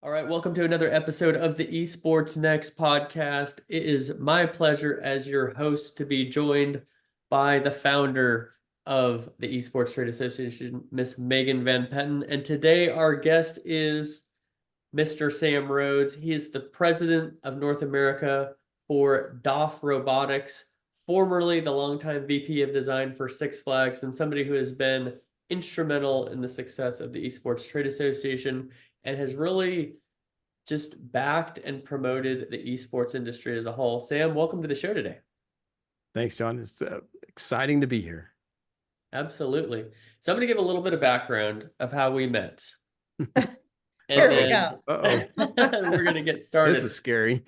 All right, welcome to another episode of the Esports Next Podcast. It is my pleasure as your host to be joined by the founder of the Esports Trade Association, Miss Megan Van Petten. And today our guest is Mr. Sam Rhodes. He is the president of North America for DOF Robotics, formerly the longtime VP of design for Six Flags, and somebody who has been instrumental in the success of the Esports Trade Association and has really just backed and promoted the esports industry as a whole. Sam, welcome to the show today. Thanks, John. It's exciting to be here. Absolutely. So I'm going to give a little bit of background of how we met. Here we go. We're going to get started. This is scary.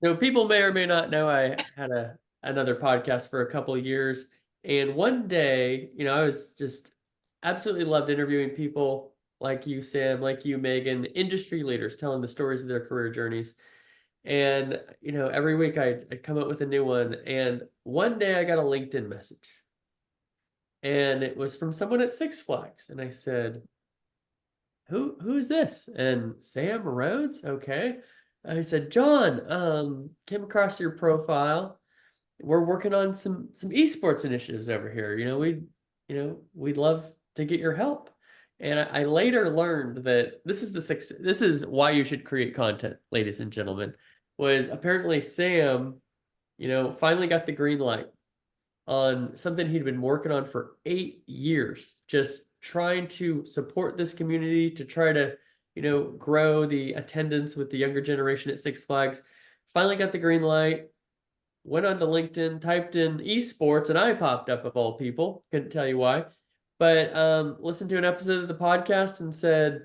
So people may or may not know I had another podcast for a couple of years. And one day, I was just absolutely loved interviewing people like you, Sam, like you, Megan, industry leaders telling the stories of their career journeys. And, every week I'd come up with a new one. And one day I got a LinkedIn message. And it was from someone at Six Flags. And I said, who is this? And Sam Rhodes? Okay. I said, John, came across your profile. We're working on some esports initiatives over here. We'd love to get your help. And I later learned that this is why you should create content, ladies and gentlemen, was apparently Sam, finally got the green light on something he'd been working on for 8 years, just trying to support this community, to try to, grow the attendance with the younger generation at Six Flags. Finally got the green light, went onto LinkedIn, typed in esports, and I popped up of all people. Couldn't tell you why. But listened to an episode of the podcast and said,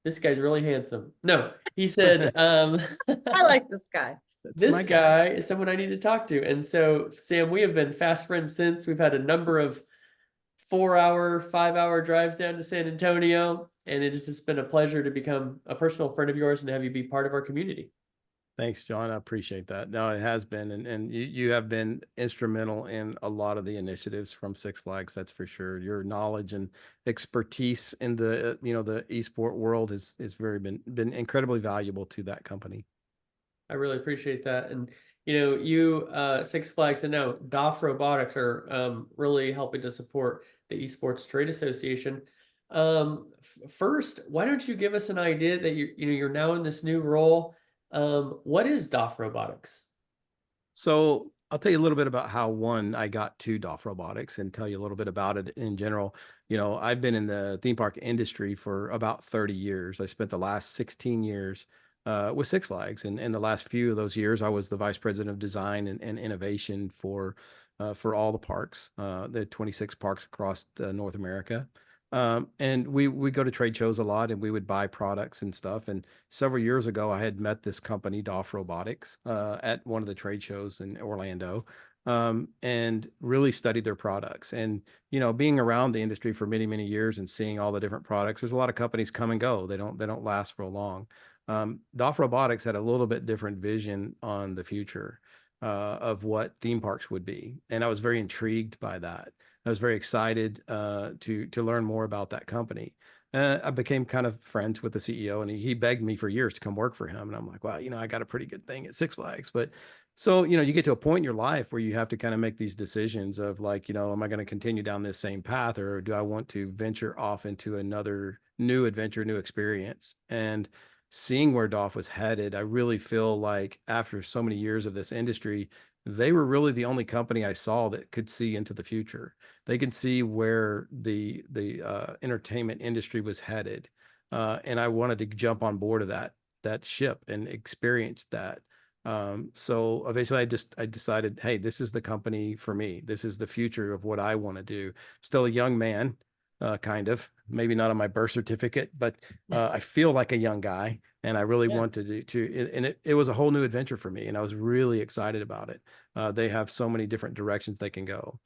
this guy's really handsome. No, he said, I like this guy. This guy is someone I need to talk to. And so, Sam, we have been fast friends since. We've had a number of 4-hour, 5-hour drives down to San Antonio. And it has just been a pleasure to become a personal friend of yours and have you be part of our community. Thanks, John. I appreciate that. No, it has been. And you have been instrumental in a lot of the initiatives from Six Flags. That's for sure. Your knowledge and expertise in the, the esport world is been incredibly valuable to that company. I really appreciate that. And, you, Six Flags and now DOF Robotics are really helping to support the Esports Trade Association. First, why don't you give us an idea that you're now in this new role? What is DOF Robotics? So I'll tell you a little bit about how I got to DOF Robotics and tell you a little bit about it in general. I've been in the theme park industry for about 30 years. I spent the last 16 years with Six Flags. And in the last few of those years, I was the vice president of design and innovation for all the parks, the 26 parks across North America. And we go to trade shows a lot and we would buy products and stuff. And several years ago, I had met this company, DOF Robotics, at one of the trade shows in Orlando, and really studied their products. And, being around the industry for many, many years and seeing all the different products, there's a lot of companies come and go. They don't last for long. DOF Robotics had a little bit different vision on the future of what theme parks would be. And I was very intrigued by that. I was very excited to learn more about that company. I became kind of friends with the CEO, and he begged me for years to come work for him. And I'm like, well, I got a pretty good thing at Six Flags. But so, you get to a point in your life where you have to kind of make these decisions of like, am I going to continue down this same path, or do I want to venture off into another new adventure, new experience? And seeing where DOF was headed, I really feel like after so many years of this industry, they were really the only company I saw that could see into the future. They could see where the entertainment industry was headed, and I wanted to jump on board of that ship and experience that. So eventually, I decided, hey, this is the company for me. This is the future of what I want to do. Still a young man, kind of, maybe not on my birth certificate, but I feel like a young guy, and I really wanted to, and it was a whole new adventure for me, and I was really excited about it. They have so many different directions they can go.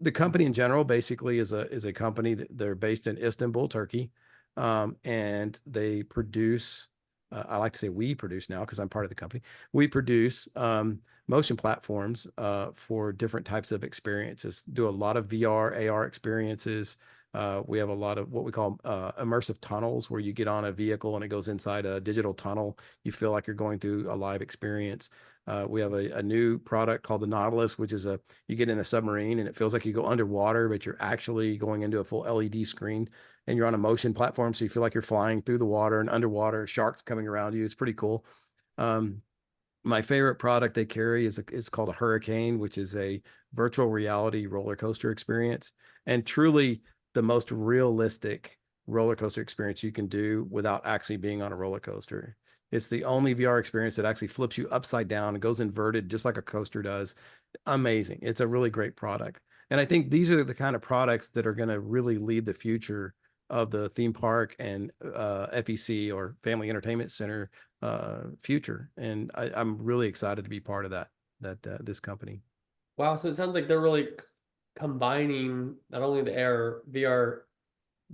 The company in general basically is a company that they're based in Istanbul, Turkey, and they produce. I like to say we produce now because I'm part of the company. We produce motion platforms for different types of experiences. Do a lot of VR, AR experiences. We have a lot of what we call immersive tunnels, where you get on a vehicle and it goes inside a digital tunnel. You feel like you're going through a live experience. We have a new product called the Nautilus, which is you get in a submarine and it feels like you go underwater, but you're actually going into a full LED screen, and you're on a motion platform. So you feel like you're flying through the water and underwater, sharks coming around you. It's pretty cool. My favorite product they carry is called a Hurricane, which is a virtual reality roller coaster experience, and truly the most realistic roller coaster experience you can do without actually being on a roller coaster. It's the only VR experience that actually flips you upside down and goes inverted just like a coaster does. Amazing. It's a really great product. And I think these are the kind of products that are going to really lead the future of the theme park and FEC, or Family Entertainment Center, future. And I'm really excited to be part of this company. Wow. So it sounds like they're really combining not only the VR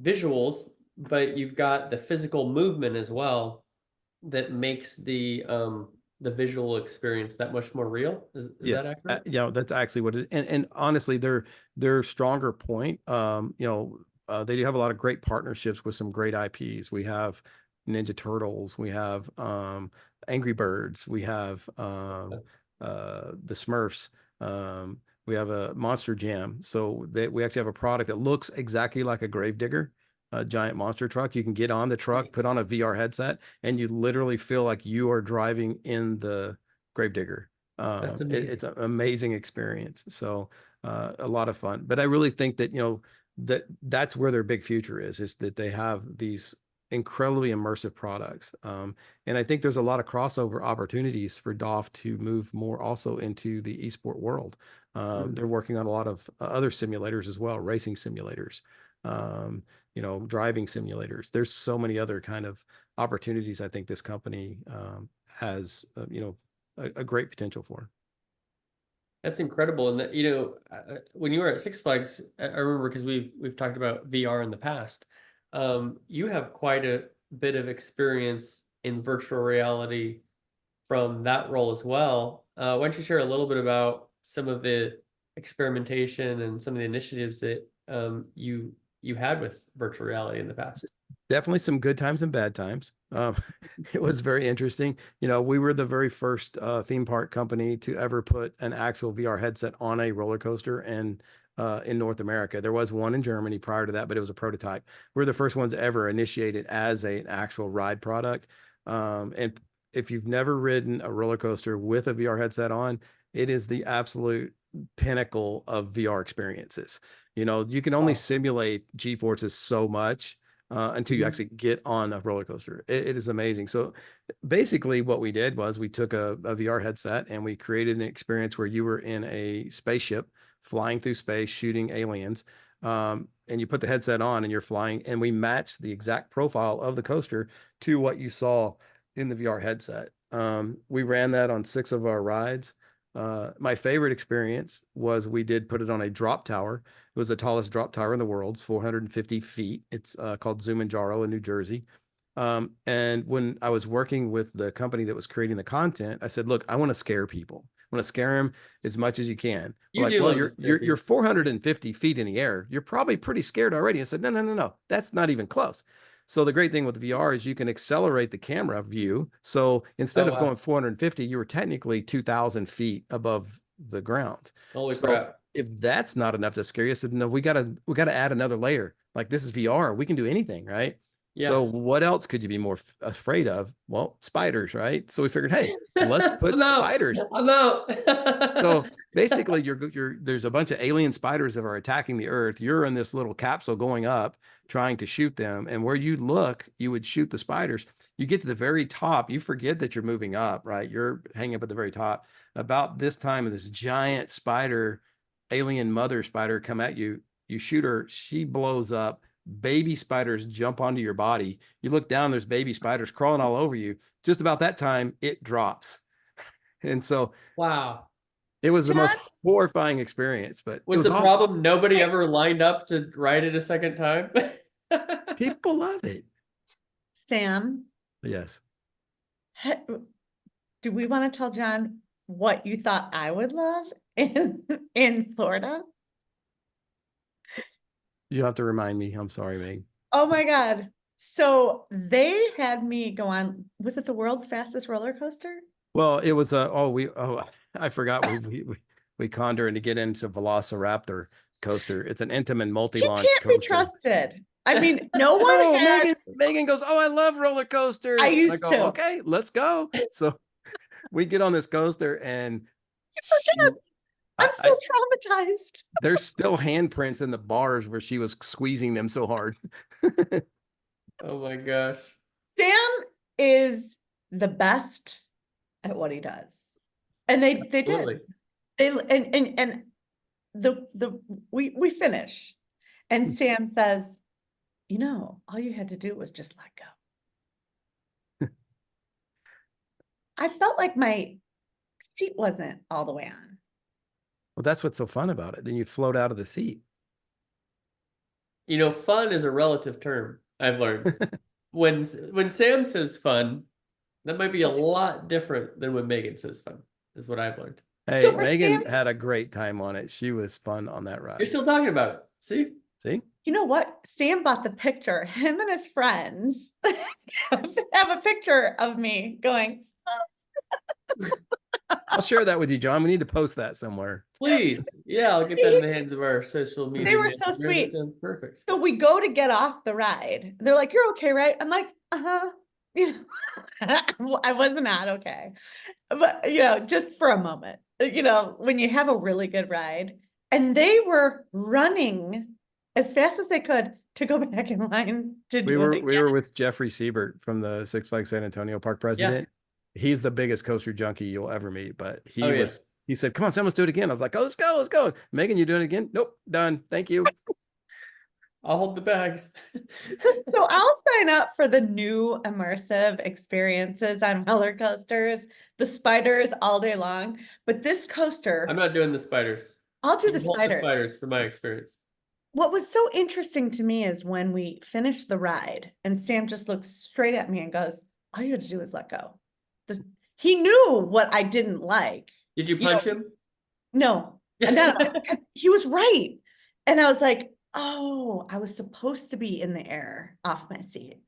visuals, but you've got the physical movement as well that makes the visual experience that much more real. Is that accurate? Yeah, that's actually what it is. And honestly, their stronger point, they do have a lot of great partnerships with some great IPs. We have Ninja Turtles, we have Angry Birds, we have the Smurfs, we have a Monster Jam. So we actually have a product that looks exactly like a Gravedigger, a giant monster truck. You can get on the truck, put on a VR headset, and you literally feel like you are driving in the Gravedigger. That's amazing. It's an amazing experience. So a lot of fun. But I really think that, that's where their big future is that they have these incredibly immersive products. And I think there's a lot of crossover opportunities for DOF to move more also into the esport world. They're working on a lot of other simulators as well, racing simulators, driving simulators. There's so many other kind of opportunities I think this company has, a great potential for. That's incredible. And that, when you were at Six Flags, I remember, because we've talked about VR in the past. You have quite a bit of experience in virtual reality from that role as well. Why don't you share a little bit about some of the experimentation and some of the initiatives that you had with virtual reality in the past? Definitely some good times and bad times. It was very interesting. We were the very first theme park company to ever put an actual VR headset on a roller coaster, and in North America. There was one in Germany prior to that, but it was a prototype. We're the first ones ever initiated as an actual ride product. And if you've never ridden a roller coaster with a VR headset on, it is the absolute pinnacle of VR experiences. You can only simulate G-forces so much until you actually get on a roller coaster. It is amazing. So basically what we did was we took a VR headset and we created an experience where you were in a spaceship flying through space, shooting aliens. And you put the headset on and you're flying, and we matched the exact profile of the coaster to what you saw in the VR headset. We ran that on 6 of our rides. My favorite experience was we did put it on a drop tower. It was the tallest drop tower in the world, 450 feet. It's called Zumanjaro in New Jersey. And when I was working with the company that was creating the content, I said, look, I want to scare people. I want to scare them as much as you can. You're 450 feet in the air. You're probably pretty scared already. I said, no. That's not even close. So the great thing with VR is you can accelerate the camera view. So instead of going 450, you were technically 2,000 feet above the ground. Holy crap. If that's not enough to scare you, I said, no, we gotta add another layer. Like, this is VR. We can do anything, right? Yeah. So what else could you be more afraid of? Well, spiders, right? So we figured, hey, let's put spiders. I'm out. So basically, there's a bunch of alien spiders that are attacking the Earth. You're in this little capsule going up, trying to shoot them. And where you look, you would shoot the spiders. You get to the very top, you forget that you're moving up, right? You're hanging up at the very top. About this time, this giant spider, alien mother spider, come at you. You shoot her, she blows up. Baby spiders jump onto your body. You look down, there's baby spiders crawling all over you. Just about that time, it drops. And so, wow, it was the most horrifying experience. But was the awesome. problem nobody ever lined up to ride it a second time? People love it. Sam? Yes. Do we want to tell John what you thought I would love in Florida? You have to remind me. I'm sorry, Meg. Oh my God. So they had me go on, was it the world's fastest roller coaster? Well, it was I forgot we conned her to get into Velociraptor coaster. It's an Intamin He multi-launch can't be coaster. trusted. I mean, no No, one had, Megan goes, "Oh, I love roller I coasters." And I used go, to. "Okay, let's go." So we get on this coaster and Forget, she I'm I so traumatized. there's still handprints in the bars where she was squeezing them so hard. Oh my gosh. Sam is the best at what he does. And they did. Absolutely. They and we finish. And Sam says, you know, all you had to do was just let go. I felt like my seat wasn't all the way on. Well, that's what's so fun about it. Then you float out of the seat. You know, fun is a relative term, I've learned. When Sam says fun, that might be a lot different than when Megan says fun, is what I've learned. Hey, So for Megan Sam, had a great time on it. She was fun on that You're ride. still talking about it. See? See? you know what? Sam bought the picture. Him and his friends have a picture of me going, I'll share that with you, John. We need to post that somewhere. Please. Yeah, I'll get that in the hands of our social media. They were so managers. sweet. That sounds perfect. so we go to get off the ride. They're like, you're okay, right? I'm like, uh-huh. You know, I was not okay. But, you know, just for a moment, you know, when you have a really good ride, and they were running as fast as they could to go back in line to do it again. We were with Jeffrey Siebert from the Six Flags San Antonio Park president. He's the biggest coaster junkie you'll ever meet, but he said, "Come on, Sam, let's do it again." I was like, "Oh, let's go. Megan, you doing it again?" Nope, done. Thank you. I'll hold the bags. So I'll sign up for the new immersive experiences on roller coasters, the spiders all day long. But this coaster, I'm not doing the spiders. I'll do You the can hold spiders. spiders from my experience. What was so interesting to me is when we finished the ride and Sam just looks straight at me and goes, all you had to do is let go. He knew what I didn't like. Did you punch him? No, and then he was right. And I was like, oh, I was supposed to be in the air off my seat.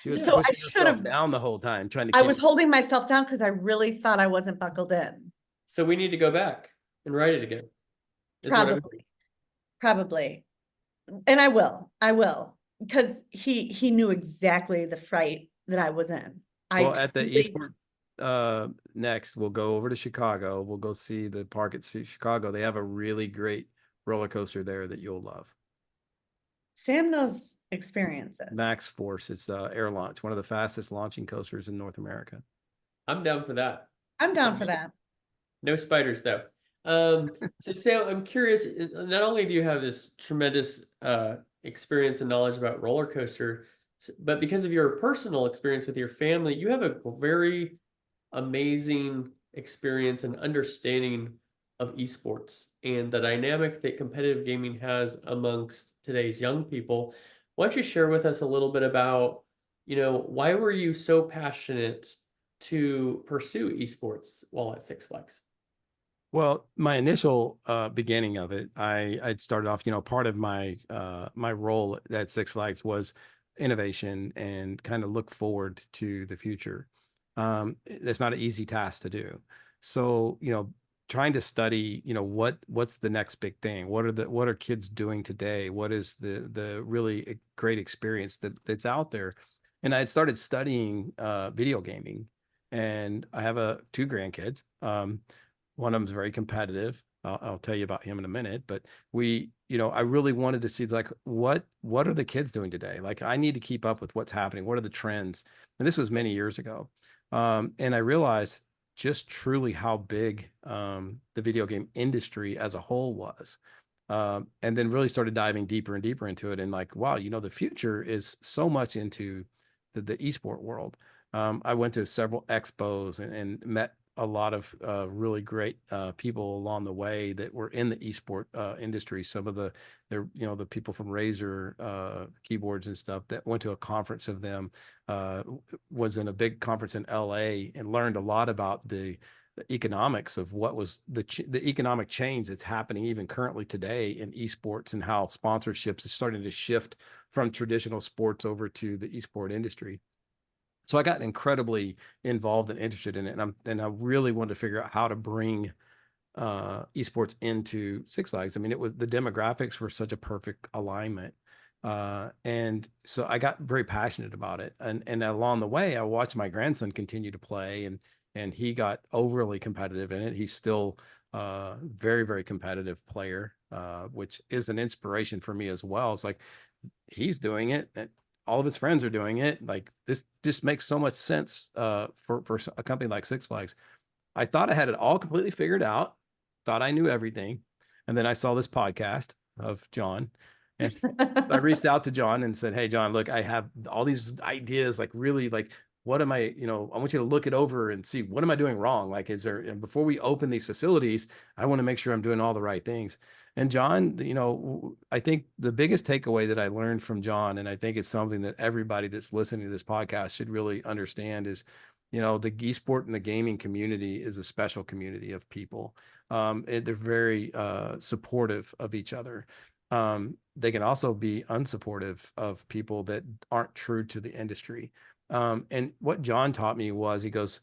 She was So I pushing should herself have, down the whole time, trying to I keep was holding myself down because I really thought I wasn't buckled in. So we need to go back and write it again. Is what I'm- Probably. And I will, because he knew exactly the fright that I was in. Well, at the Esport next, we'll go over to Chicago. We'll go see the park at Chicago. They have a really great roller coaster there that you'll love. Sam knows experiences. Max Force. It's air launch, one of the fastest launching coasters in North America. I'm down for that. I'm down for that. No spiders though. So Sam, I'm curious, not only do you have this tremendous experience and knowledge about roller coaster, but because of your personal experience with your family, you have a very amazing experience and understanding of esports and the dynamic that competitive gaming has amongst today's young people. Why don't you share with us a little bit about, why were you so passionate to pursue esports while at Six Flags? Well, my initial beginning of it, I'd started off, part of my my role at Six Flags was innovation and kind of look forward to the future. That's not an easy task to do. So, trying to study, what's the next big thing? What are kids doing today? What is the really great experience that's out there? And I had started studying video gaming, and I have two grandkids. One of them's very competitive. I'll tell you about him in a minute, but I really wanted to see what are the kids doing today? Like, I need to keep up with what's happening. What are the trends? And this was many years ago. And I realized just truly how big the video game industry as a whole was. And then really started diving deeper and deeper into it. And wow, the future is so much into the esport world. I went to several expos and met a lot of really great people along the way that were in the esport industry. Some of the people from Razer keyboards and stuff that went to a conference of them, was in a big conference in LA and learned a lot about the economics of what was the economic change that's happening even currently today in esports, and how sponsorships is starting to shift from traditional sports over to the esport industry. So I got incredibly involved and interested in it, and I really wanted to figure out how to bring esports into Six Flags. I mean, it was, the demographics were such a perfect alignment. And so I got very passionate about it. And along the way, I watched my grandson continue to play, and he got overly competitive in it. He's still very, very competitive player, which is an inspiration for me as well. It's like, he's doing it, and all of his friends are doing it. Like, this just makes so much sense for a company like Six Flags. I thought I had it all completely figured out, thought I knew everything. And then I saw this podcast of John, and I reached out to John and said, "Hey, John, look, I have all these ideas, like, really, like, what am I, I want you to look it over and see, what am I doing wrong? Like, is there, and before we open these facilities, I want to make sure I'm doing all the right things." And John, I think the biggest takeaway that I learned from John, and I think it's something that everybody that's listening to this podcast should really understand, is, the esport and the gaming community is a special community of people. They're very supportive of each other. They can also be unsupportive of people that aren't true to the industry. And what John taught me was, he goes,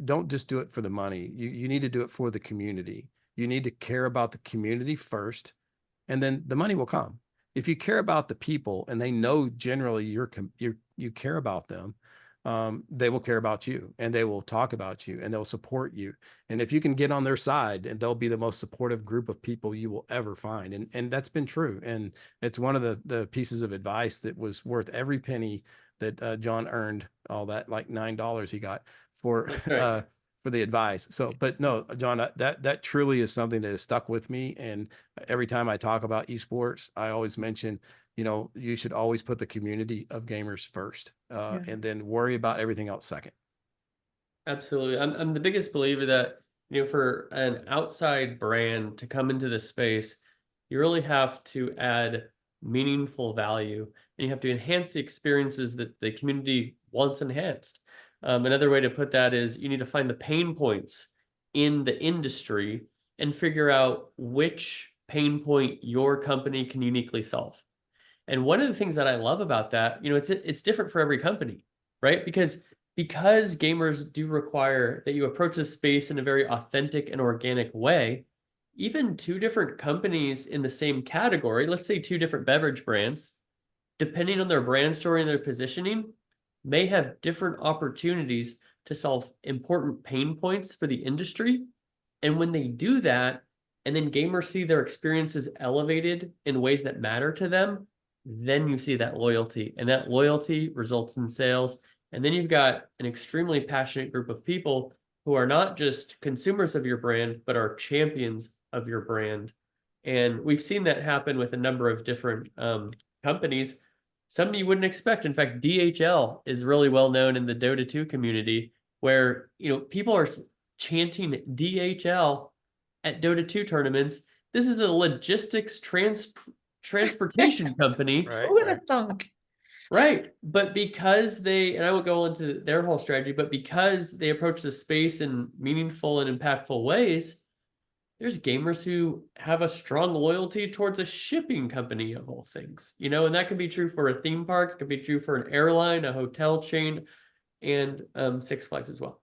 don't just do it for the money. You need to do it for the community. You need to care about the community first, and then the money will come. If you care about the people, and they know generally you care about them, they will care about you, and they will talk about you, and they'll support you. And if you can get on their side, and they'll be the most supportive group of people you will ever find. And that's been true. And it's one of the pieces of advice that was worth every penny that John earned, all that, like $9 he got for for the advice. So, but no, John, that truly is something that has stuck with me. And every time I talk about esports, I always mention, you should always put the community of gamers first, and then worry about everything else second. Absolutely. I'm the biggest believer that, for an outside brand to come into this space, you really have to add meaningful value, and you have to enhance the experiences that the community wants enhanced. Another way to put that is, you need to find the pain points in the industry and figure out which pain point your company can uniquely solve. And one of the things that I love about that, it's different for every company, right? Because gamers do require that you approach this space in a very authentic and organic way. Even two different companies in the same category, let's say two different beverage brands, depending on their brand story and their positioning, may have different opportunities to solve important pain points for the industry. And when they do that, and then gamers see their experiences elevated in ways that matter to them, then you see that loyalty, and that loyalty results in sales. And then you've got an extremely passionate group of people who are not just consumers of your brand, but are champions of your brand. And we've seen that happen with a number of different companies. Some you wouldn't expect. In fact, DHL is really well known in the Dota 2 community, where people are chanting DHL at Dota 2 tournaments. This is a logistics transportation company. Who would have thunk? Right. But because and I won't go into their whole strategy, but because they approach the space in meaningful and impactful ways, there's gamers who have a strong loyalty towards a shipping company, of all things, and that could be true for a theme park, it could be true for an airline, a hotel chain, and Six Flags as well.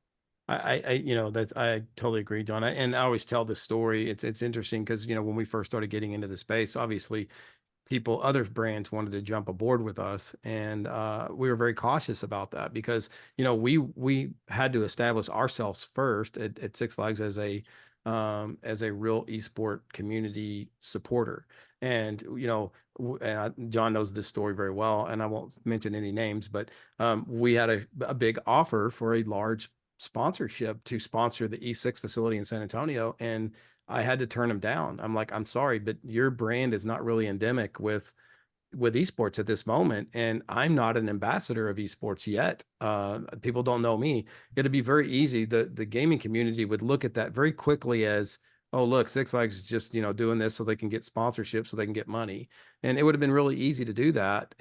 I totally agree, John. And I always tell this story. It's interesting because, when we first started getting into the space, obviously other brands wanted to jump aboard with us. And we were very cautious about that because, we had to establish ourselves first at Six Flags as a real esport community supporter. And, John knows this story very well, and I won't mention any names, but we had a big offer for a large sponsorship to sponsor the E6 facility in San Antonio. And I had to turn him down. I'm like, I'm sorry, but your brand is not really endemic with esports at this moment. And I'm not an ambassador of esports yet. People don't know me. It'd be very easy. The gaming community would look at that very quickly as, oh, look, Six Flags is just, doing this so they can get sponsorship, so they can get money. And it would have been really easy to do that.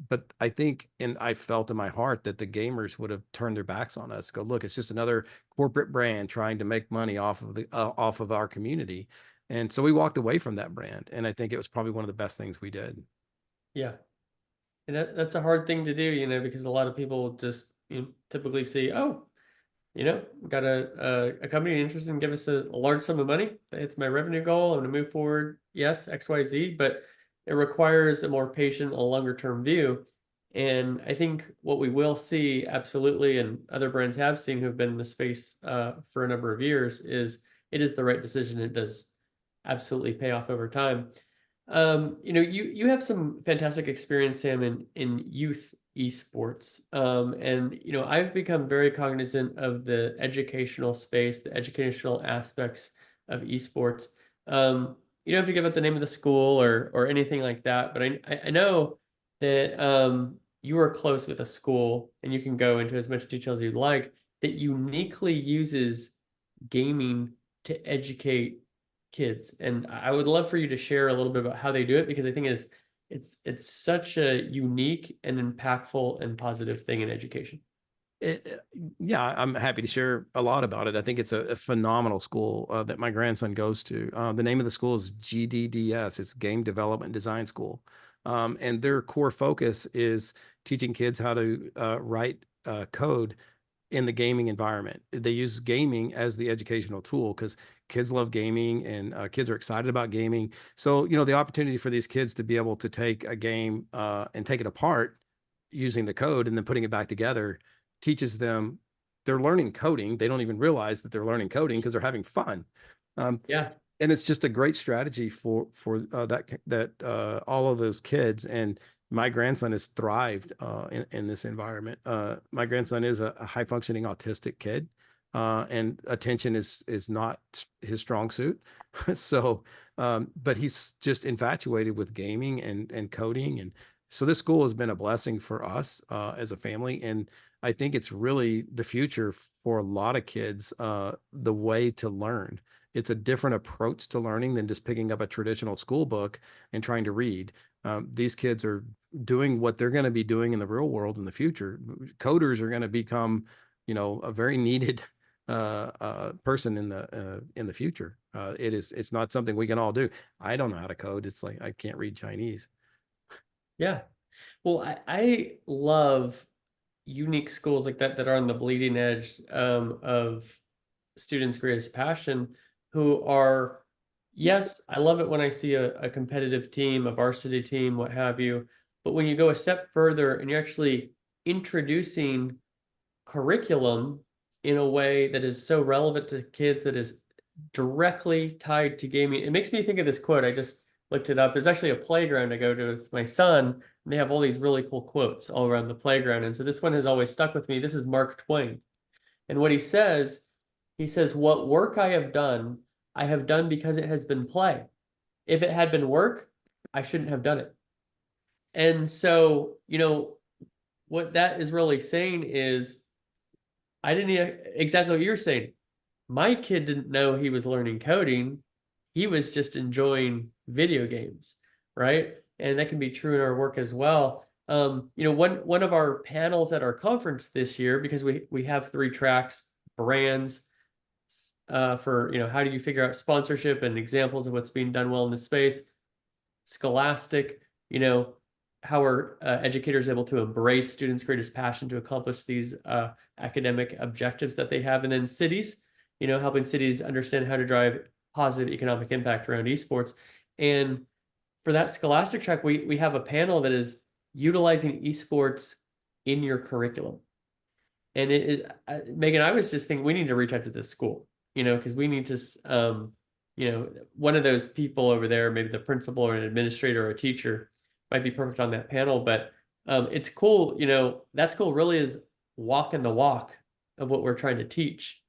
But I think, and I felt in my heart that the gamers would have turned their backs on us, go, look, it's just another corporate brand trying to make money off of our community. And so we walked away from that brand. And I think it was probably one of the best things we did. Yeah. And that's a hard thing to do, because a lot of people just typically see, oh, got a company interested in give us a large sum of money. It's my revenue goal. I'm going to move forward. Yes, XYZ, but it requires a more patient, a longer term view. And I think what we will see absolutely, and other brands have seen who've been in the space for a number of years, is it is the right decision. It does absolutely pay off over time. You have some fantastic experience, Sam, in youth esports. And I've become very cognizant of the educational space, the educational aspects of esports. You don't have to give out the name of the school or anything like that, but I know that you are close with a school, and you can go into as much detail as you'd like, that uniquely uses gaming to educate kids. And I would love for you to share a little bit about how they do it, because I think it's such a unique and impactful and positive thing in education. Yeah, I'm happy to share a lot about it. I think it's a phenomenal school that my grandson goes to. The name of the school is GDDS. It's Game Development Design School. And their core focus is teaching kids how to write code in the gaming environment. They use gaming as the educational tool because kids love gaming, and kids are excited about gaming. So, the opportunity for these kids to be able to take a game and take it apart using the code and then putting it back together teaches them, they're learning coding. They don't even realize that they're learning coding because they're having fun. Yeah. And it's just a great strategy for that all of those kids. And my grandson has thrived in this environment. My grandson is a high functioning autistic kid, and attention is not his strong suit. So, but he's just infatuated with gaming and coding, and so this school has been a blessing for us as a family. And I think it's really the future for a lot of kids, the way to learn. It's a different approach to learning than just picking up a traditional school book and trying to read. These kids are doing what they're going to be doing in the real world in the future. Coders are going to become, a very needed person in the future. It's not something we can all do. I don't know how to code. It's like I can't read Chinese. Yeah. Well, I love unique schools like that are on the bleeding edge of students' greatest passion, who are, yes, I love it when I see a competitive team, a varsity team, what have you. But when you go a step further and you're actually introducing curriculum in a way that is so relevant to kids, that is directly tied to gaming, it makes me think of this quote. I just looked it up. There's actually a playground I go to with my son, and they have all these really cool quotes all around the playground. And so this one has always stuck with me. This is Mark Twain. And what he says, what work I have done because it has been play. If it had been work, I shouldn't have done it. And so, what that is really saying is, I didn't exactly what you're saying. My kid didn't know he was learning coding. He was just enjoying video games, right? And that can be true in our work as well. One of our panels at our conference this year, because we have 3 tracks: brands, for how do you figure out sponsorship and examples of what's being done well in this space; scholastic, how are educators able to embrace students' greatest passion to accomplish these academic objectives that they have; and then cities, helping cities understand how to drive positive economic impact around esports. And for that scholastic track, we have a panel that is utilizing esports in your curriculum. And Megan, I was just thinking we need to reach out to this school, because we need to, one of those people over there, maybe the principal or an administrator or a teacher, might be perfect on that panel. But it's cool, that school really is walking the walk of what we're trying to teach.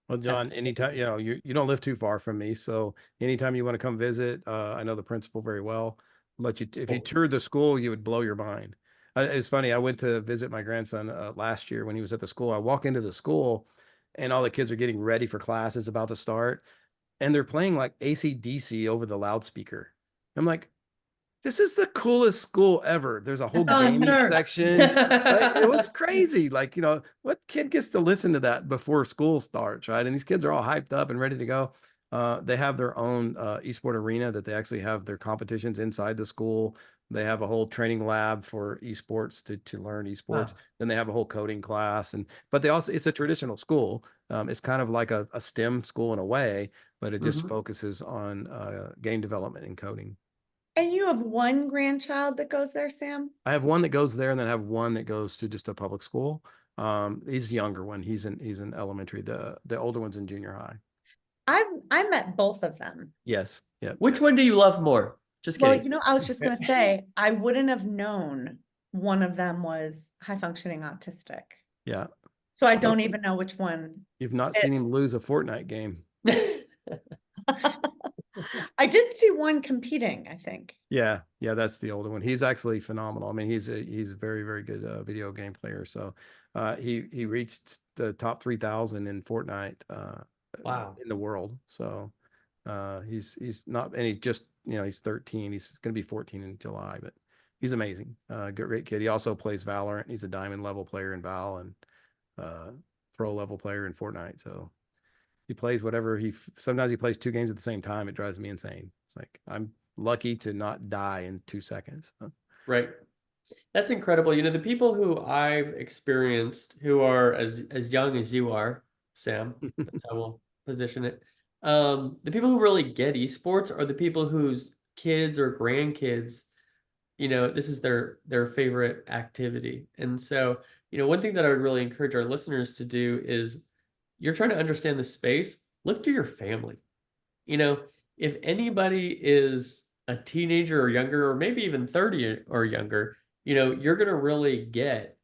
Well, John, anytime, you don't live too far from me. So anytime you want to come visit, I know the principal very well. If you toured the school, you would blow your mind. It's funny. I went to visit my grandson last year when he was at the school. I walk into the school and all the kids are getting ready for classes about to start. and they're playing like AC/DC over the loudspeaker. I'm like, this is the coolest school ever. There's a whole Oh, gaming nerd. section. Like, it was crazy. Like, what kid gets to listen to that before school starts, right? And these kids are all hyped up and ready to go. They have their own esport arena that they actually have their competitions inside the school. They have a whole training lab for esports to learn esports. Wow. Then they have a whole coding class, but it's a traditional school. It's kind of like a STEM school in a way, but it just Mhm. focuses on game development and coding. And you have one grandchild that goes there, Sam? I have one that goes there, and then I have one that goes to just a public school. He's a younger one. He's in elementary. The older one's in junior high. I met both of them. Yes. Yeah. Which one do you love more? Just Well, kidding. I was just gonna say, I wouldn't have known one of them was high functioning autistic. Yeah. So I don't even know which one. You've not seen him lose a Fortnite game. I did see one competing, I think. Yeah. Yeah. That's the older one. He's actually phenomenal. I mean, he's a very, very good video game player. So he reached the top 3,000 in Fortnite Wow. in the world. So he's not, and he's just, he's 13. He's going to be 14 in July, but he's amazing. Great kid. He also plays Valorant. He's a diamond level player in Val and pro level player in Fortnite. So he plays whatever sometimes he plays 2 games at the same time. It drives me insane. It's like, I'm lucky to not die in 2 seconds. Right. That's incredible. The people who I've experienced who are as young as you are, Sam, that's how we'll position it. The people who really get esports are the people whose kids or grandkids, this is their favorite activity. And so, one thing that I would really encourage our listeners to do is you're trying to understand the space, look to your family. If anybody is a teenager or younger, or maybe even 30 or younger, you're going to really get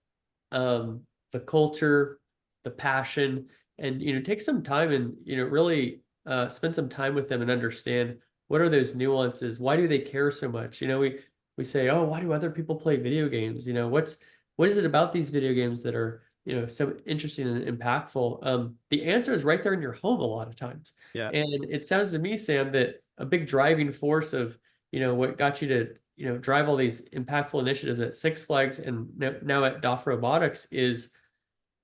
the culture, the passion, and, take some time and, really spend some time with them and understand what are those nuances? Why do they care so much? We say, oh, why do other people play video games? What is it about these video games that are, so interesting and impactful? The answer is right there in your home a lot of times. Yeah. And it sounds to me, Sam, that a big driving force of, what got you to, drive all these impactful initiatives at Six Flags and now at DOF Robotics is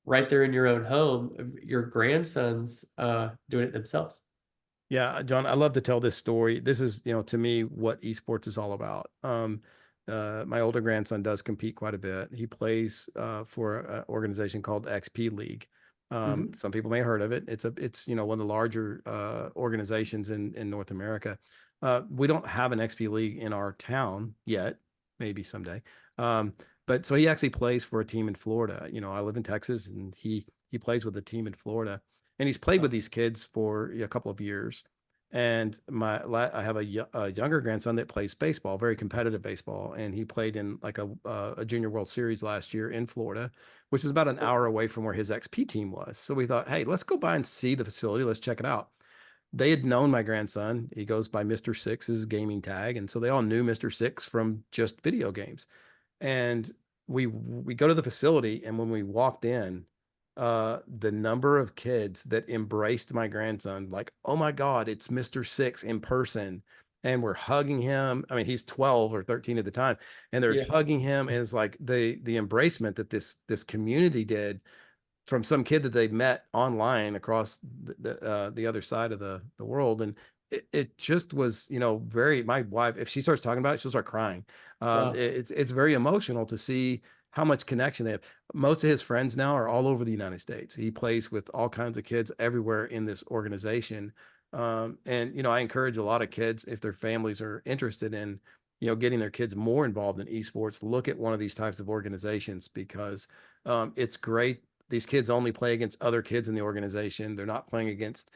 right there in your own home, your grandsons doing it themselves. Yeah, John, I love to tell this story. This is, to me, what esports is all about. My older grandson does compete quite a bit. He plays for an organization called XP League. Some people may have heard of it. It's one of the larger organizations in North America. We don't have an XP League in our town yet, maybe someday. But so he actually plays for a team in Florida. I live in Texas, and he plays with a team in Florida, and he's played with these kids for a couple of years. And I have a younger grandson that plays baseball, very competitive baseball, and he played in like a Junior World Series last year in Florida, which is about an hour away from where his XP team was. So we thought, hey, let's go by and see the facility. Let's check it out. They had known my grandson. He goes by Mr. Six, his gaming tag, and so they all knew Mr. Six from just video games. And we go to the facility, and when we walked in, the number of kids that embraced my grandson, like, oh my God, it's Mr. Six in person. And we're hugging him. I mean, he's 12 or 13 at the time, and they're hugging him. And it's like the embracement that this community did from some kid that they met online across the other side of the world. And it just was, my wife, if she starts talking about it, she'll start crying. Wow. It's very emotional to see how much connection they have. Most of his friends now are all over the United States. He plays with all kinds of kids everywhere in this organization. And, I encourage a lot of kids, if their families are interested in, getting their kids more involved in esports, look at one of these types of organizations, because it's great. These kids only play against other kids in the organization. They're not playing against,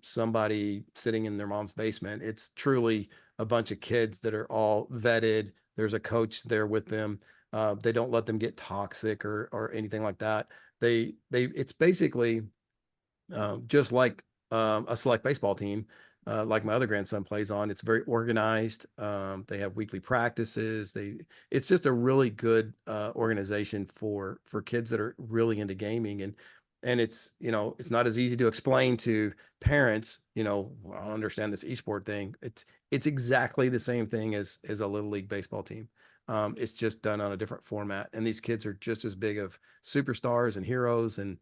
somebody sitting in their mom's basement. It's truly a bunch of kids that are all vetted. There's a coach there with them. They don't let them get toxic or anything like that. It's basically just like a select baseball team, like my other grandson plays on. It's very organized. They have weekly practices. It's just a really good organization for kids that are really into gaming. And it's, it's not as easy to explain to parents, I don't understand this esport thing. It's exactly the same thing as a little league baseball team. It's just done on a different format. And these kids are just as big of superstars and heroes and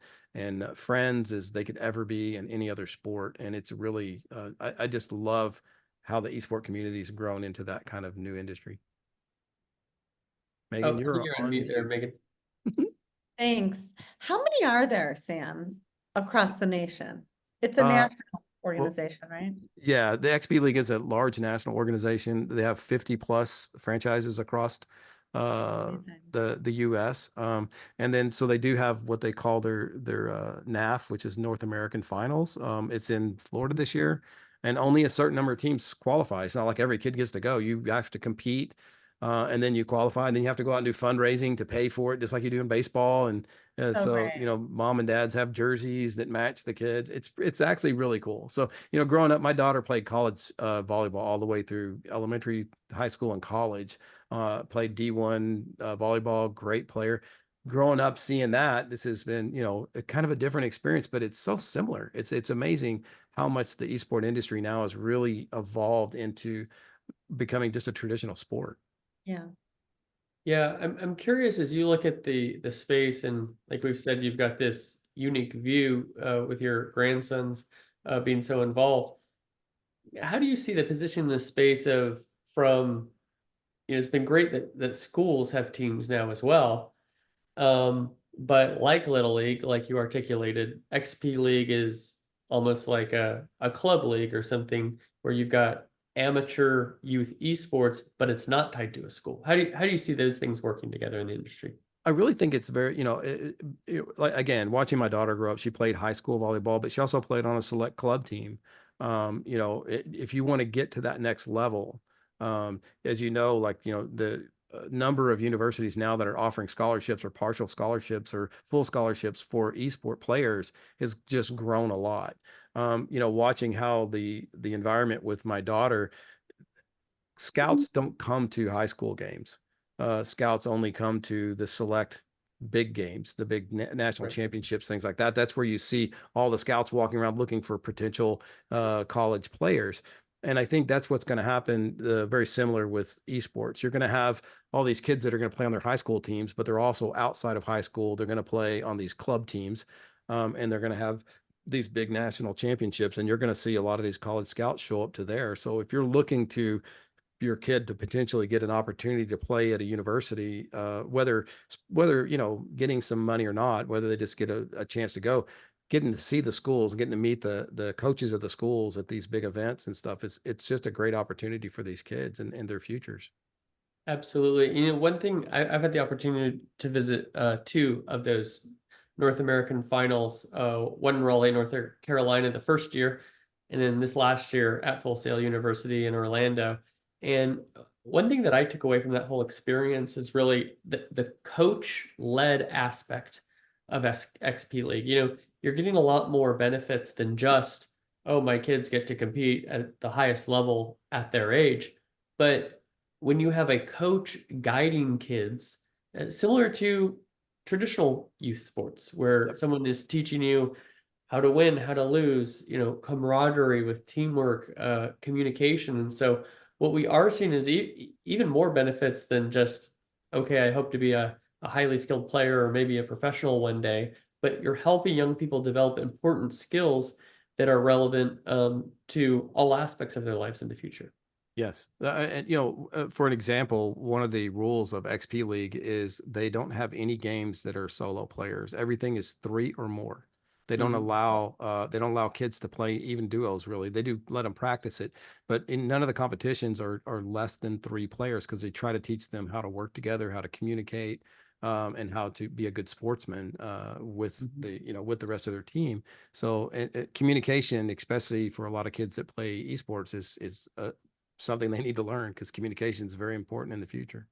friends as they could ever be in any other sport. And it's really, I just love how the esport community has grown into that kind of new industry. Megan, Oh, you're you're on on mute there, mute. Megan. Thanks. How many are there, Sam, across the nation? It's a Uh, national well, organization, right? yeah, the XP League is a large national organization. They have 50 plus franchises across Amazing. the US. And then so they do have what they call their NAF, which is North American Finals. It's in Florida this year, and only a certain number of teams qualify. It's not like every kid gets to go. You have to compete. And then you qualify, and then you have to go out and do fundraising to pay for it, just like you do in baseball. And So so, great. mom and dads have jerseys that match the kids. It's actually really cool. So, growing up, my daughter played college volleyball all the way through elementary, high school, and college. Played D1 volleyball, great player. Growing up, seeing that, this has been, a kind of a different experience, but it's so similar. It's amazing how much the esport industry now has really evolved into becoming just a traditional sport. Yeah. Yeah, I'm curious as you look at the space, and like we've said, you've got this unique view with your grandsons being so involved. How do you see the position in the space of from, it's been great that schools have teams now as well. But like Little League, like you articulated, XP League is almost like a club league or something where you've got amateur youth esports, but it's not tied to a school. How do you see those things working together in the industry? I really think it's very, like, again, watching my daughter grow up, she played high school volleyball, but she also played on a select club team. If you want to get to that next level, as you know, like, the number of universities now that are offering scholarships or partial scholarships or full scholarships for esport players has just grown a lot. Watching how the environment with my daughter, scouts don't come to high school games. Scouts only come to the select big games, the big national Right. championships, things like that. That's where you see all the scouts walking around looking for potential college players. And I think that's what's going to happen, very similar with esports. You're going to have all these kids that are going to play on their high school teams, but they're also outside of high school. They're going to play on these club teams, and they're going to have these big national championships. And you're going to see a lot of these college scouts show up to there. So if you're looking to your kid to potentially get an opportunity to play at a university, whether getting some money or not, whether they just get a chance to go, getting to see the schools, getting to meet the coaches of the schools at these big events and stuff, it's just a great opportunity for these kids and their futures. Absolutely. One thing I've had the opportunity to visit two of those North American finals, one in Raleigh, North Carolina, the first year, and then this last year at Full Sail University in Orlando. And one thing that I took away from that whole experience is really the coach-led aspect of XP League. You're getting a lot more benefits than just, oh, my kids get to compete at the highest level at their age. But when you have a coach guiding kids, similar to traditional youth sports, where Yep. someone is teaching you how to win, how to lose, camaraderie with teamwork, communication. And so what we are seeing is even more benefits than just, okay, I hope to be a highly skilled player or maybe a professional one day, but you're helping young people develop important skills that are relevant to all aspects of their lives in the future. Yes. And, for an example, one of the rules of XP League is they don't have any games that are solo players. Everything is 3 or more. They don't allow kids to play even duos, really. They do let them practice it, but in none of the competitions are less than 3 players, because they try to teach them how to work together, how to communicate, and how to be a good sportsman with with the rest of their team. So communication, especially for a lot of kids that play esports, is something they need to learn, because communication is very important in the future.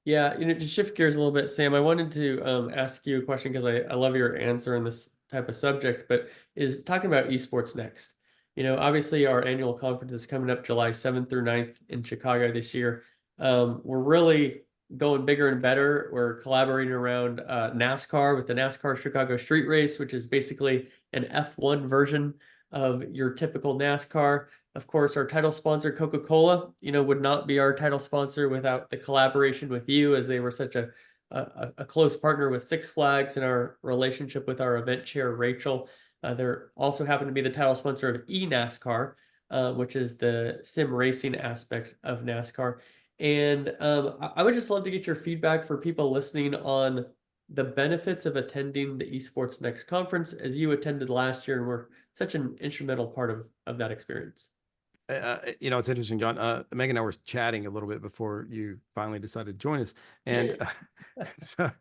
Yeah, to shift gears a little bit, Sam, I wanted to ask you a question because I love your answer in this type of subject, but is talking about Esports Next. Obviously our annual conference is coming up July 7th through 9th in Chicago this year. We're really going bigger and better. We're collaborating around NASCAR with the NASCAR Chicago Street Race, which is basically an F1 version of your typical NASCAR. Of course, our title sponsor, Coca-Cola, would not be our title sponsor without the collaboration with you, as they were such a close partner with Six Flags in our relationship with our event chair, Rachel. They're also happen to be the title sponsor of eNASCAR, which is the sim racing aspect of NASCAR. And I would just love to get your feedback for people listening on the benefits of attending the Esports Next conference, as you attended last year and were such an instrumental part of that experience. It's interesting, John. Megan and I were chatting a little bit before you finally decided to join us, and so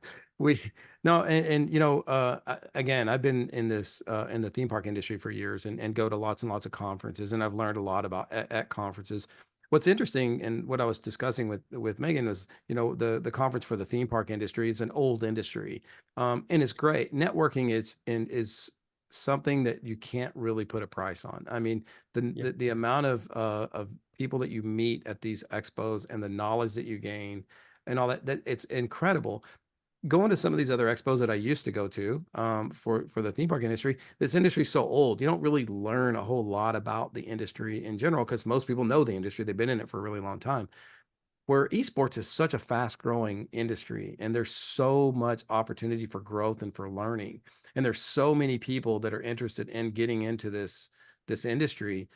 again, I've been in this in the theme park industry for years, and go to lots and lots of conferences, and I've learned a lot about at conferences. What's interesting, and what I was discussing with Megan, was the conference for the theme park industry is an old industry, and it's great. Networking is something that you can't really put a price on. I mean, the amount of people that you meet at these expos and the knowledge that you gain and all that it's incredible. Going to some of these other expos that I used to go to for the theme park industry, this industry is so old. You don't really learn a whole lot about the industry in general, because most people know the industry. They've been in it for a really long time. Where esports is such a fast growing industry, and there's so much opportunity for growth and for learning. And there's so many people that are interested in getting into this industry.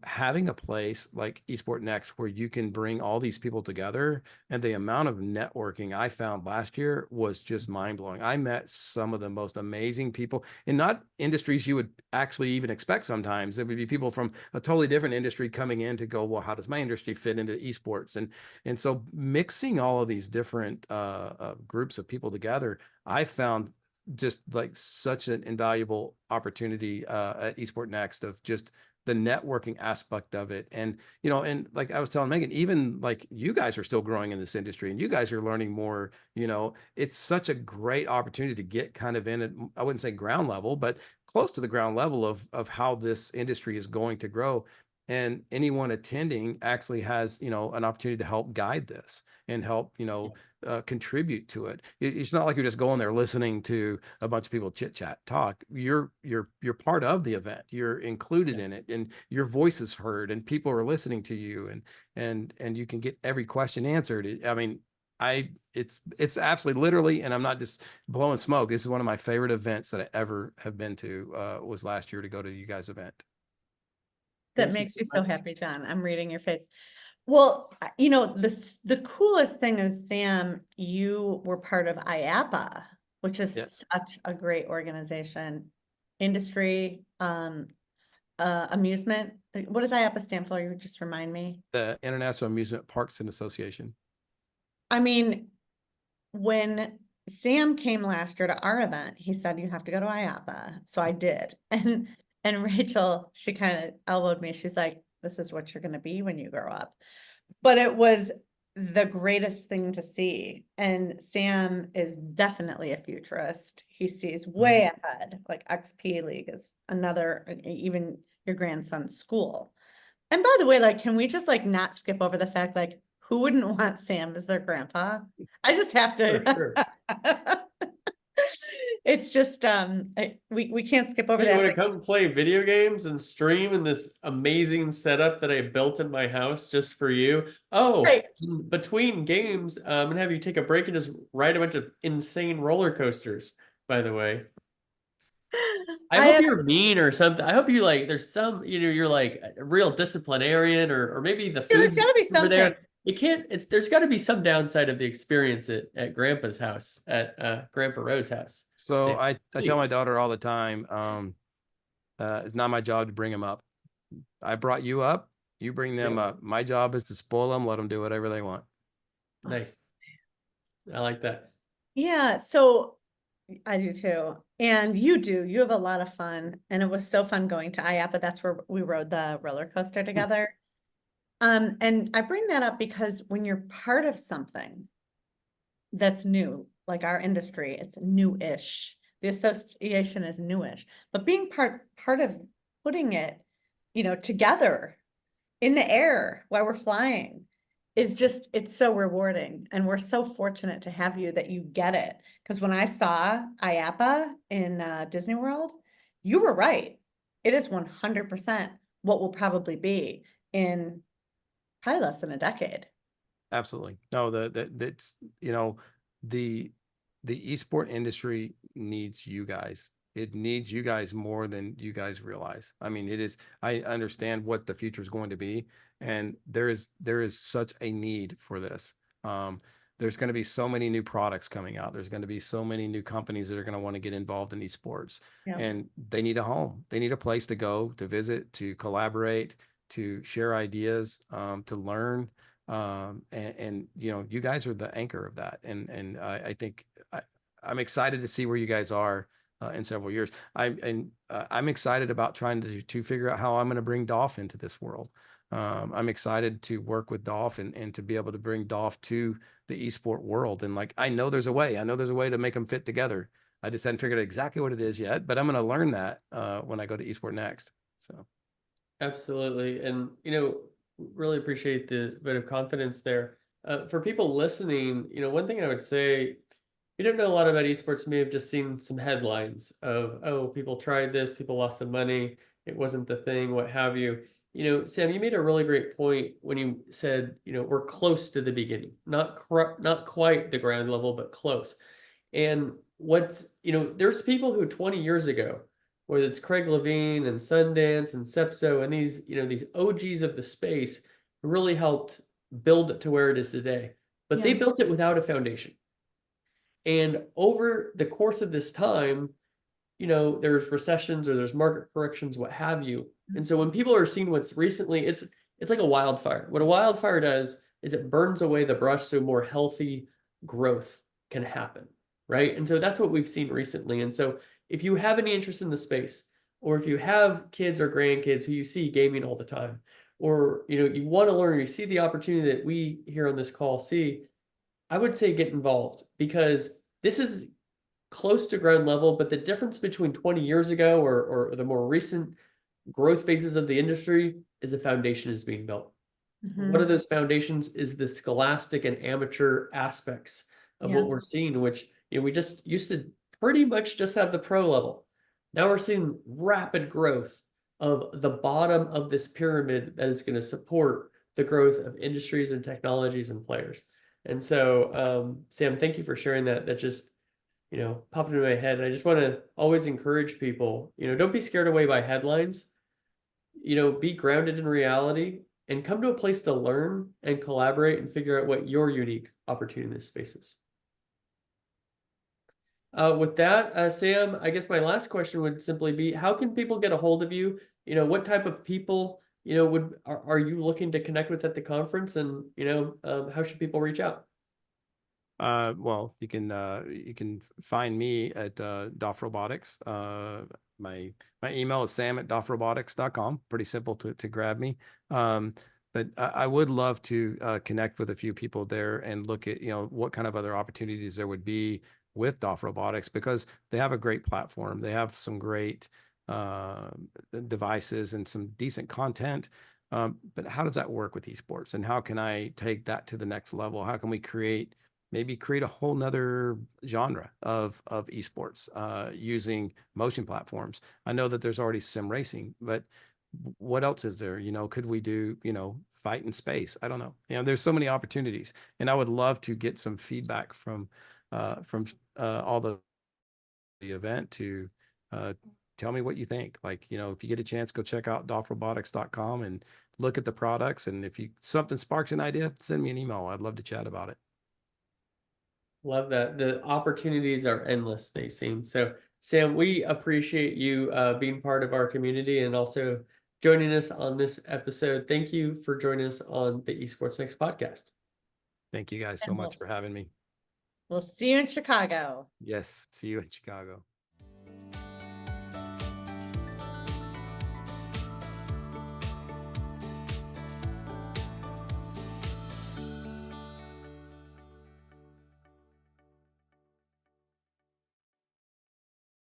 Having a place like EsportsNext where you can bring all these people together, and the amount of networking I found last year was just mind blowing. I met some of the most amazing people in not industries you would actually even expect. Sometimes it would be people from a totally different industry coming in to go, well, how does my industry fit into esports? And so mixing all of these different groups of people together, I found just like such an invaluable opportunity at EsportsNext, of just the networking aspect of it. And like I was telling Megan, even like you guys are still growing in this industry, and you guys are learning more. It's such a great opportunity to get kind of in at, I wouldn't say ground level, but close to the ground level of how this industry is going to grow. And anyone attending actually has an opportunity to help guide this and help contribute to it. It's not like you're just going there listening to a bunch of people chit chat talk. You're part of the event. You're included in it, and your voice is heard, and people are listening to you, and you can get every question answered. I mean, it's absolutely literally, and I'm not just blowing smoke. This is one of my favorite events that I ever have been to. Was last year to go to you guys' event. That makes you so happy, John. I'm reading your face. Well, the coolest thing is, Sam, you were part of IAAPA, which is such a great organization. Industry, amusement. What does IAAPA stand for? You just remind me. The International Amusement Parks and Association. I mean, when Sam came last year to our event, he said, you have to go to IAAPA. So I did. And Rachel, she kind of elbowed me. She's like, this is what you're going to be when you grow up. But it was the greatest thing to see. And Sam is definitely a futurist. He sees way ahead. Like XP League is another, even your grandson's school. And by the way, like, can we just like not skip over the fact, like, who wouldn't want Sam as their grandpa? I just have to. Sure. It's just we can't skip over that. You want to come play video games and stream in this amazing setup that I built in my house just for you? Oh, right. Between games, I'm gonna have you take a break and just ride a bunch of insane roller coasters, by the way. I hope you're mean or something. I hope you like there's some, you're like a real disciplinarian, or maybe the food there's gotta be something there. You can't, there's got to be some downside of the experience at Grandpa's house, at Grandpa Rhodes' house. So I tell my daughter all the time, it's not my job to bring them up. I brought you up, you bring them up. My job is to spoil them, let them do whatever they want. Nice. I like that. Yeah, so I do too. And you have a lot of fun. And it was so fun going to IAAPA. That's where we rode the roller coaster together. And I bring that up because when you're part of something that's new, like our industry, it's new-ish. The association is newish, but being part of putting it, together in the air while we're flying, is just, it's so rewarding. And we're so fortunate to have you that you get it. Because when I saw IAPA in Disney World, you were right. It is 100% what will probably be in probably less than a decade. Absolutely. No, that's, the esport industry needs you guys. It needs you guys more than you guys realize. I mean, I understand what the future is going to be, and there is such a need for this. There's going to be so many new products coming out. There's going to be so many new companies that are going to want to get involved in esports, Yeah. and they need a home. They need a place to go, to visit, to collaborate, to share ideas, to learn. And you guys are the anchor of that. And I think I'm excited to see where you guys are in several years. I'm excited about trying to figure out how I'm going to bring DOF into this world. I'm excited to work with DOF and to be able to bring DOF to the esport world. And I know there's a way. I know there's a way to make them fit together. I just hadn't figured out exactly what it is yet, but I'm going to learn that when I go to EsportsNext. So. Absolutely. And, really appreciate the bit of confidence there. For people listening, one thing I would say, you don't know a lot about esports, may have just seen some headlines of, oh, people tried this, people lost some money, it wasn't the thing, what have you. Sam, you made a really great point when you said, we're close to the beginning, not quite the ground level, but close. And there's people who 20 years ago, whether it's Craig Levine and Sundance and Sepso and these OGs of the space, really helped build it to where it is today. But they built it without a foundation. And over the course of this time, there's recessions or there's market corrections, what have you. And so when people are seeing what's recently, it's like a wildfire. What a wildfire does is it burns away the brush so more healthy growth can happen, right? And so that's what we've seen recently. And so if you have any interest in the space, or if you have kids or grandkids who you see gaming all the time, or you want to learn, you see the opportunity that we here on this call see, I would say get involved, because this is close to ground level, but the difference between 20 years ago or the more recent growth phases of the industry is a foundation is being built. One of those foundations is the scholastic and amateur aspects of what we're seeing, which we just used to pretty much just have the pro level. Now we're seeing rapid growth of the bottom of this pyramid that is going to support the growth of industries and technologies and players. And so, Sam, thank you for sharing that. That just, popped into my head. And I just want to always encourage people, don't be scared away by headlines, be grounded in reality and come to a place to learn and collaborate and figure out what your unique opportunity in this space is. With that, Sam, I guess my last question would simply be, how can people get a hold of you? What type of people, are you looking to connect with at the conference, and, how should people reach out? Well, you can find me at DOF Robotics. My email is sam@dofrobotics.com. Pretty simple to grab me. But I would love to connect with a few people there and look at what kind of other opportunities there would be with DOF Robotics, because they have a great platform. They have some great devices and some decent content. But how does that work with esports, and how can I take that to the next level? How can we maybe create a whole nother genre of esports using motion platforms? I know that there's already sim racing, but what else is there? Could we do, fight in space? I don't know. There's so many opportunities, and I would love to get some feedback from all the event to tell me what you think. If you get a chance, go check out dofrobotics.com and look at the products. And if something sparks an idea, send me an email. I'd love to chat about it. Love that. The opportunities are endless, they seem. So, Sam, we appreciate you being part of our community and also joining us on this episode. Thank you for joining us on the EsportsNext podcast. Thank you guys so much for having me. We'll see you in Chicago. Yes, see you in Chicago.